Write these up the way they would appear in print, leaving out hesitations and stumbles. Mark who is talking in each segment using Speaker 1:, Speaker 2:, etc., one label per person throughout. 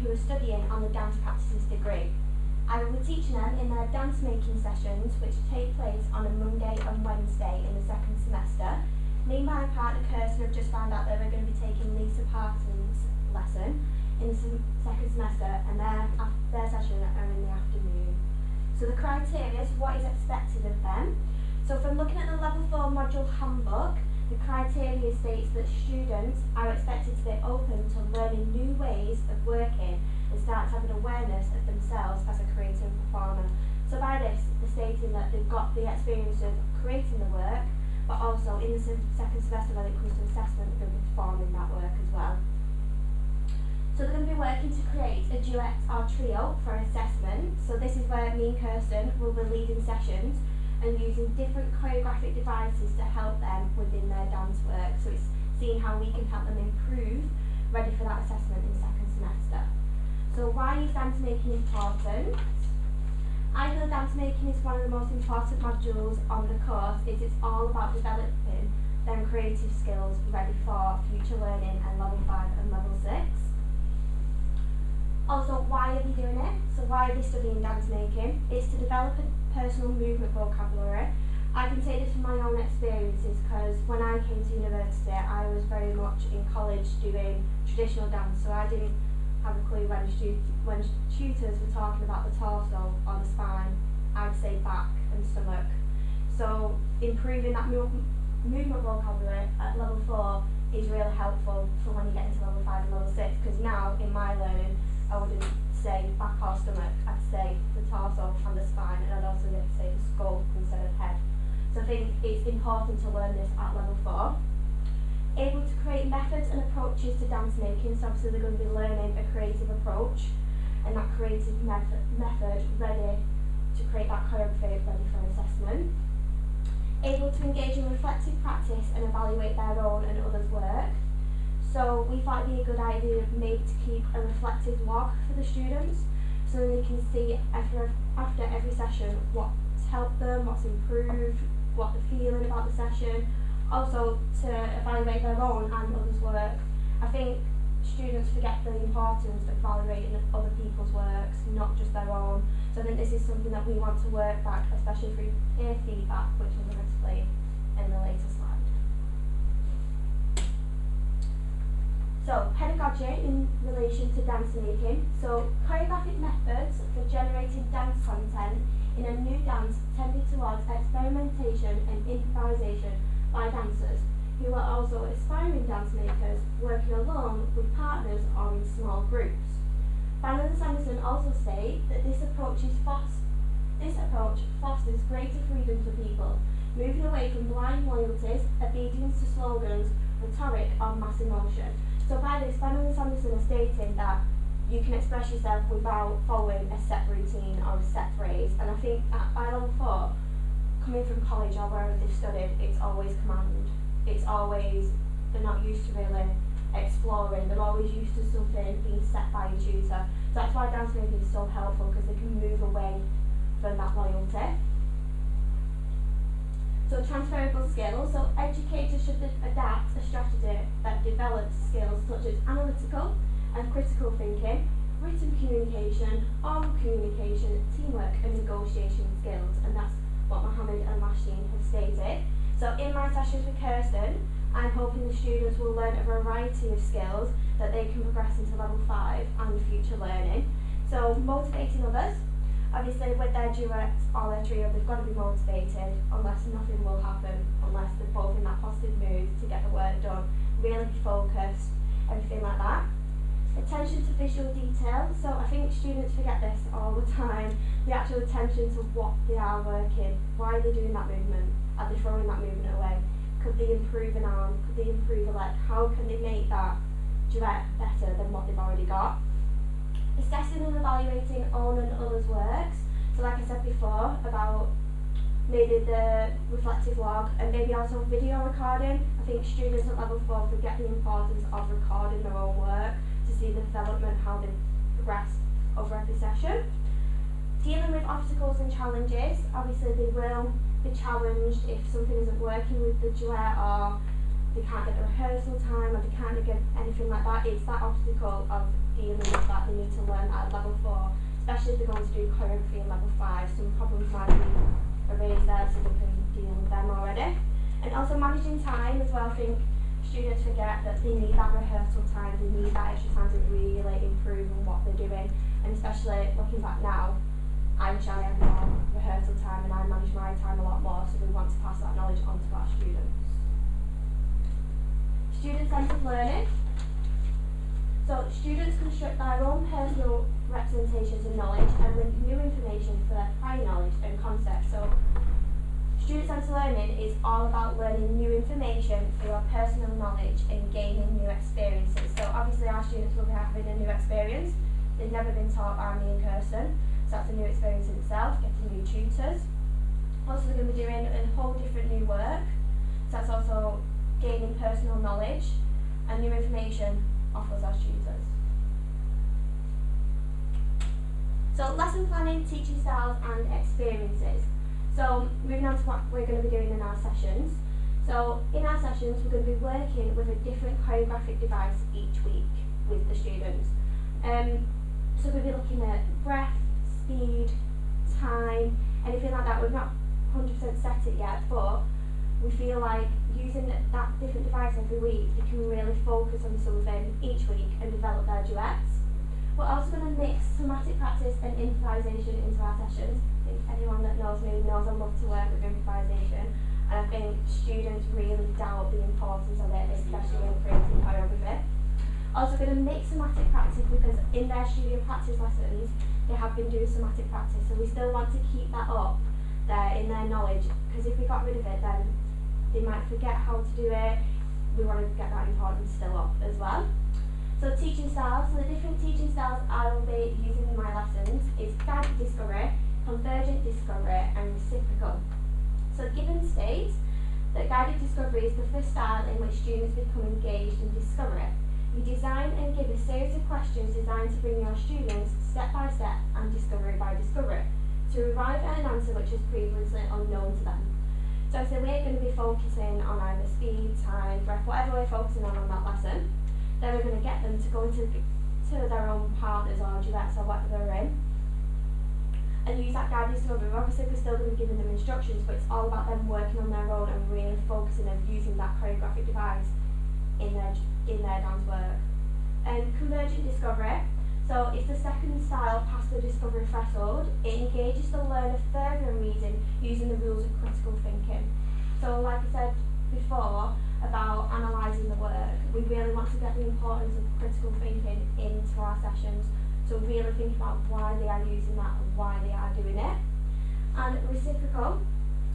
Speaker 1: who are studying on the dance practices degree. I will be teaching them in their dance making sessions, which take place on a Monday and Wednesday in the second semester. Me and my partner Kirsten have just found out that we're going to be taking Lisa Parsons' lesson in the second semester, and their session are in the afternoon. So the criteria is what is expected of them. So from looking at the level 4 module handbook, the criteria states that students are expected to be open to learning new ways of working and start having awareness of themselves as a creative performer. So by this, they're stating that they've got the experience of creating the work, but also in the second semester when it comes to assessment, they're going to be performing that work as well. So they're going to be working to create a duet or trio for assessment. So this is where me and Kirsten will be leading sessions and using different choreographic devices to help them within their dance work. So it's seeing how we can help them improve, ready for that assessment in second semester. So why is dance making important? I feel dance making is one of the most important modules on the course. It's all about developing them creative skills ready for future learning and level 5 and level 6. Also, why are they doing it? So why are they studying dance making? It's to develop a personal movement vocabulary. I can say this from my own experiences because when I came to university, I was very much in college doing traditional dance, so I didn't have a clue when tutors were talking about the torso or the spine, I'd say back and stomach. So improving that movement vocabulary at level 4 is really helpful for when you get into level 5 and level 6, because now in my learning I wouldn't say back or stomach, I'd say the torso and the spine, and I'd also say the skull instead of head. So I think it's important to learn this at level 4. Able to create methods and approaches to dance making, so obviously they're going to be learning a creative approach and that creative method ready to create that choreography ready for assessment. Able to engage in reflective practice and evaluate their own and others' work. So we thought it'd be a good idea maybe to keep a reflective log for the students so they can see after every session what's helped them, what's improved, what they're feeling about the session. Also to evaluate their own and others' work. I think students forget the importance of evaluating other people's works, not just their own. So I think this is something that we want to work back, especially through peer feedback, which I'm going to explain in the later slide. So, pedagogy in relation to dance making. So, choreographic methods for generating dance content in a new dance tended towards experimentation and improvisation by dancers who are also aspiring dance makers working alone with partners or in small groups. Bannon and Sanderson also state that this approach fosters greater freedom for people, moving away from blind loyalties, obedience to slogans, rhetoric or mass emotion. So by this, Bannon and Sanderson are stating that you can express yourself without following a set routine or a set phrase, and I think at by level 4, coming from college or wherever they've studied, it's always command. It's always, they're not used to really exploring, they're always used to something being set by a tutor. So that's why dance making is so helpful, because they can move away from that loyalty. So transferable skills, so educators should adapt a strategy that develops skills such as analytical and critical thinking, written communication, oral communication, teamwork and negotiation skills, and that's what Mohammed and Lashin have stated. So in my sessions with Kirsten, I'm hoping the students will learn a variety of skills that they can progress into level 5 and future learning. So motivating others, obviously with their duet or their trio, they've got to be motivated, unless nothing will happen, unless they're both in that positive mood to get the work done, really be focused, everything like that. Attention to visual detail, so I think students forget this all the time, the actual attention to what they are working, why are they doing that movement, are they throwing that movement away, could they improve an arm, could they improve a leg, how can they make that duet better than what they've already got. Assessing and evaluating own and others' works, so like I said before about maybe the reflective log and maybe also video recording. I think students at level 4 forget the importance of recording their own work to see the development, how they progress over every session. Dealing with obstacles and challenges, obviously they will be challenged if something isn't working with the duet or they can't get the rehearsal time or they can't get anything like that. It's that obstacle of dealing with that they need learn that at level 4, especially if they're going to do choreography in level 5. Some problems might be erased there so they can deal with them already. And also managing time as well. I think students forget that they need that rehearsal time, they need that extra time to really improve on what they're doing. And especially looking back now, I wish I had more rehearsal time and I manage my time a lot more, so we want to pass that knowledge on to our students. Student-centred learning. So students construct their own personal representations of knowledge and link new information for their prior knowledge and concepts. So student-centred learning is all about learning new information for your personal knowledge and gaining new experiences. So obviously our students will be having a new experience. They've never been taught by me in person, so that's a new experience in itself, getting new tutors. Also they're going to be doing a whole different new work, so that's also gaining personal knowledge and new information offers our tutors. So lesson planning, teaching styles and experiences. So moving on to what we're going to be doing in our sessions. So in our sessions we're going to be working with a different choreographic device each week with the students. So we'll be looking at breath, speed, time, anything like that. We've not 100% set it yet, but we feel like using that different device every week, they can really focus on something each week and develop their duets. We're also going to mix somatic practice and improvisation into our sessions. I think anyone that knows me knows I love to work with improvisation, and I think students really doubt the importance of it, especially when creating choreography. Also going to mix somatic practice because in their studio practice lessons they have been doing somatic practice, so we still want to keep that up there in their knowledge, because if we got rid of it then they might forget how to do it. We want to get that importance still up as well. So teaching styles, so the different teaching styles I will be using in my lessons is guided discovery, convergent discovery and reciprocal. So given states that guided discovery is the first style in which students become engaged and discover it. You design and give a series of questions designed to bring your students step by step and discovery by discovery to arrive at an answer which is previously unknown to them. So we're going to be focusing on either speed, time, breath, whatever we're focusing on that lesson. Then we're going to get them to go into their own partners or duets or whatever they're in and use that guided discovery. Obviously we're still going to be giving them instructions, but it's all about them working on their own and really focusing and using that choreographic device in their dance work. And convergent discovery, so it's the second style past the discovery threshold. It engages the learner further in reason using the rules of critical thinking. So like I said before about analysing the work, we really want to get the importance of critical thinking into our sessions, so really think about why they are using that and why they are doing it. And reciprocal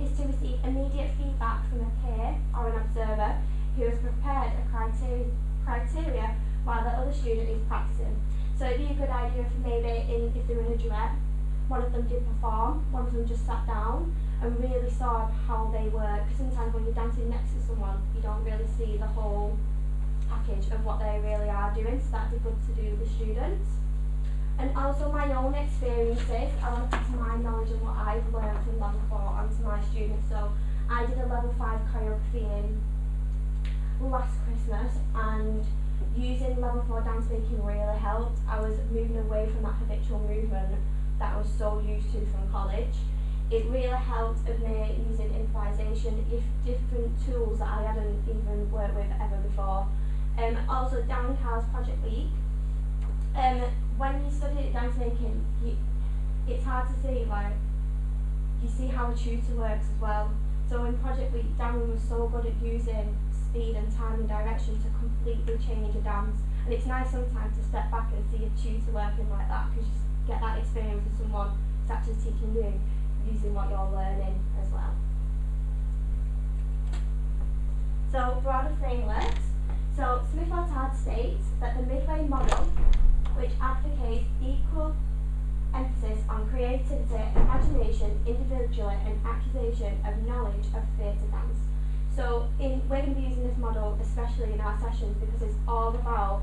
Speaker 1: is to receive immediate feedback from a peer or an observer who has prepared a criteria while the other student is practicing. So it'd be a good idea if maybe if they were in a duet, one of them did perform, one of them just sat down and really saw how they work. Sometimes when you're dancing next to someone, you don't really see the whole package of what they really are doing, so that'd be good to do with the students. And also my own experiences, I want to pass my knowledge and what I've learned from level 4 onto my students. So I did a level 5 choreography in last Christmas, and using level 4 dance making really helped. I was moving away from that habitual movement that I was so used to from college. It really helped of me using improvisation, different tools that I hadn't even worked with ever before. Also Dan Carr's Project Week. When you study dance making, it's hard to see, like, you see how a tutor works as well. So in Project Week, Darren was so good at using speed and time and direction to completely change a dance. And it's nice sometimes to step back and see a tutor working like that, because you get that experience with someone who's actually teaching you using what you're learning as well. So broader frameworks. So Smith-Leotard states that the midway model, which advocates equal emphasis on creativity, imagination, individual and acquisition of knowledge of theatre dance. So we're going to be using this model especially in our sessions because it's all about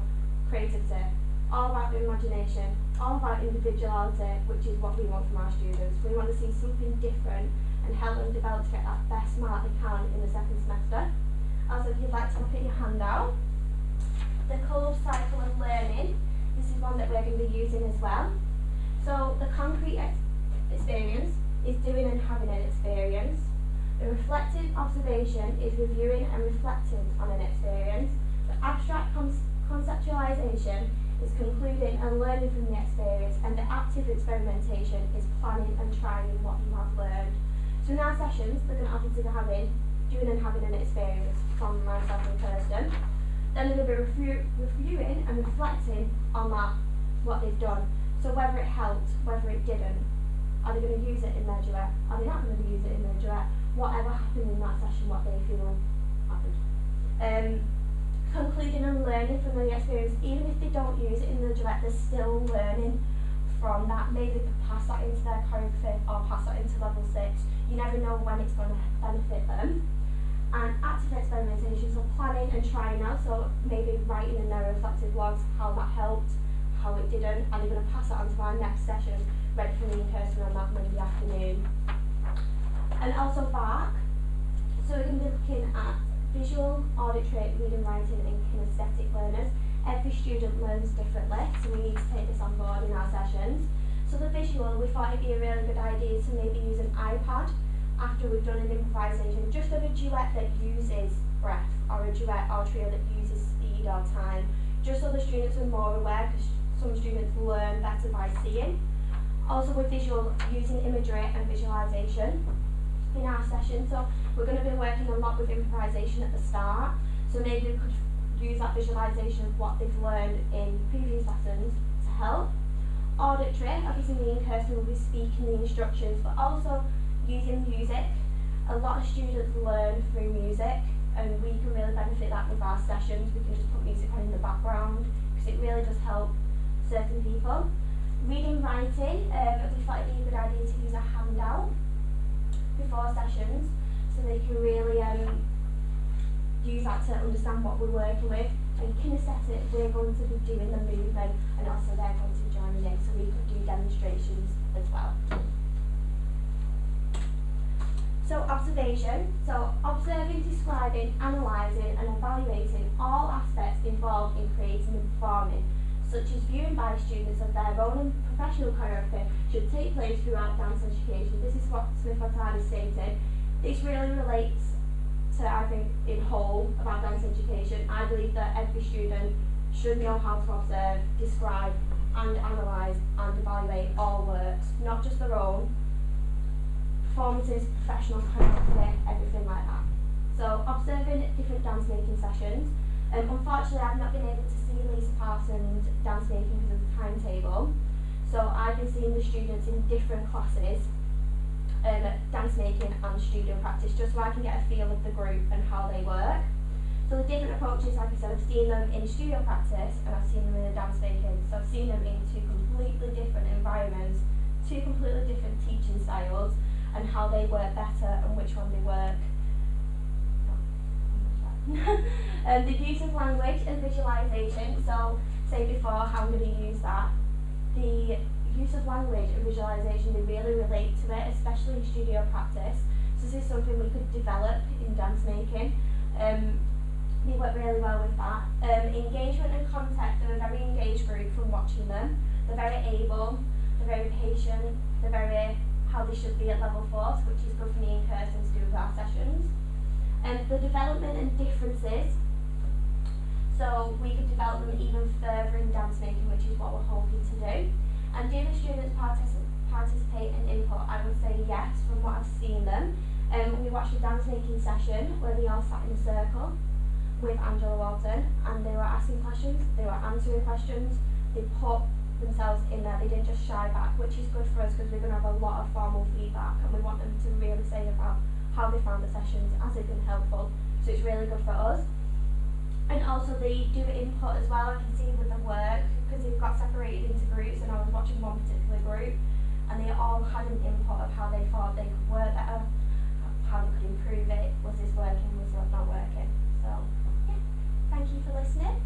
Speaker 1: creativity, all about imagination, all about individuality, which is what we want from our students. We want to see something different and help them develop to get that best mark they can in the second semester. Also, if you'd like to look at your handout, the Kolb cycle of learning this is one that we're going to be using as well. So the concrete experience is doing and having an experience. The reflective observation is reviewing and reflecting on an experience. The abstract conceptualization is concluding and learning from the experience, and the active experimentation is planning and trying what you have learned. So in our sessions, they're going to obviously be doing and having an experience from myself and Kirsten. Then they're going to be reviewing and reflecting on that, what they've done. So whether it helped, whether it didn't. Are they going to use it in their duet? Are they not going to use it in their duet? Whatever happened in that session, what they feel happened. Concluding and learning from the experience, even if they don't use it in the duet, they're still learning from that. Maybe they could pass that into their choreography or pass that into level 6. You never know when it's going to benefit them. And active experimentation, so planning and trying out, so maybe writing in their reflective logs how that helped, how it didn't, and they're going to pass it on to our next session, ready for me and Kirsten on that Monday afternoon. And also back, so we're going to be looking at visual, auditory, reading, writing and kinesthetic learners. Every student learns differently, so we need to take this on board in our sessions. So the visual, we thought it'd be a really good idea to maybe use an iPad after we've done an improvisation, just of a duet that uses breath, or a duet or trio that uses speed or time, just so the students are more aware, because some students learn better by seeing. Also with visual, using imagery and visualization in our session. So we're going to be working a lot with improvisation at the start, so maybe we could use that visualization of what they've learned in previous lessons to help. Auditory, obviously me and Kirsten will be speaking the instructions, but also using music. A lot of students learn through music, and we can really benefit that with our sessions. We can just put music on in the background, because it really does help certain people. Reading, writing, we thought it'd be a good idea to use a handout before sessions, so they can really use that to understand what we're working with. And kinesthetic, we're going to be doing the movement, and also they're going to join in, so we could do demonstrations as well. So observation, so observing, describing, analysing and evaluating all aspects involved in creating and performing, such as viewing by students of their own and professional choreography, should take place throughout dance education. This is what Smith Otard is stating. This really relates to, I think, in whole about dance education. I believe that every student should know how to observe, describe and analyse and evaluate all works, not just their own, performances, professional choreography, everything like that. So observing different dance making sessions. Unfortunately, I've not been able to see Lisa Parsons' dance making because of the timetable. So I've been seeing the students in different classes, dance making and studio practice, just so I can get a feel of the group and how they work. So the different approaches, like I said, I've seen them in studio practice and I've seen them in the dance making. So I've seen them in two completely different environments, two completely different teaching styles, and how they work better and which one they work. The use of language and visualization, so say before how I'm going to use that. The use of language and visualization, they really relate to it, especially in studio practice. So this is something we could develop in dance making. They work really well with that. Engagement and contact, they're a very engaged group from watching them. They're very able, they're very patient, they're very how they should be at level 4, which is good for me and Kirsten to do with our sessions. The development and differences, so we could develop them even further in dance making, which is what we're hoping to do. And do the students participate and input? I would say yes, from what I've seen them. We watched a dance making session where they all sat in a circle with Angela Walton, and they were asking questions, they were answering questions, they put themselves in there, they didn't just shy back, which is good for us because we're going to have a lot of formal feedback and we want them to really say about how they found the sessions, as they've been helpful, so it's really good for us. And also they do input as well, I can see with the work, because they've got separated into groups, and I was watching one particular group and they all had an input of how they thought they could work better, how they could improve it, was this working, was it not working. So yeah, thank you for listening.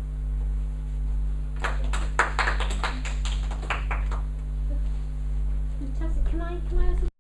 Speaker 1: Fantastic. Can I also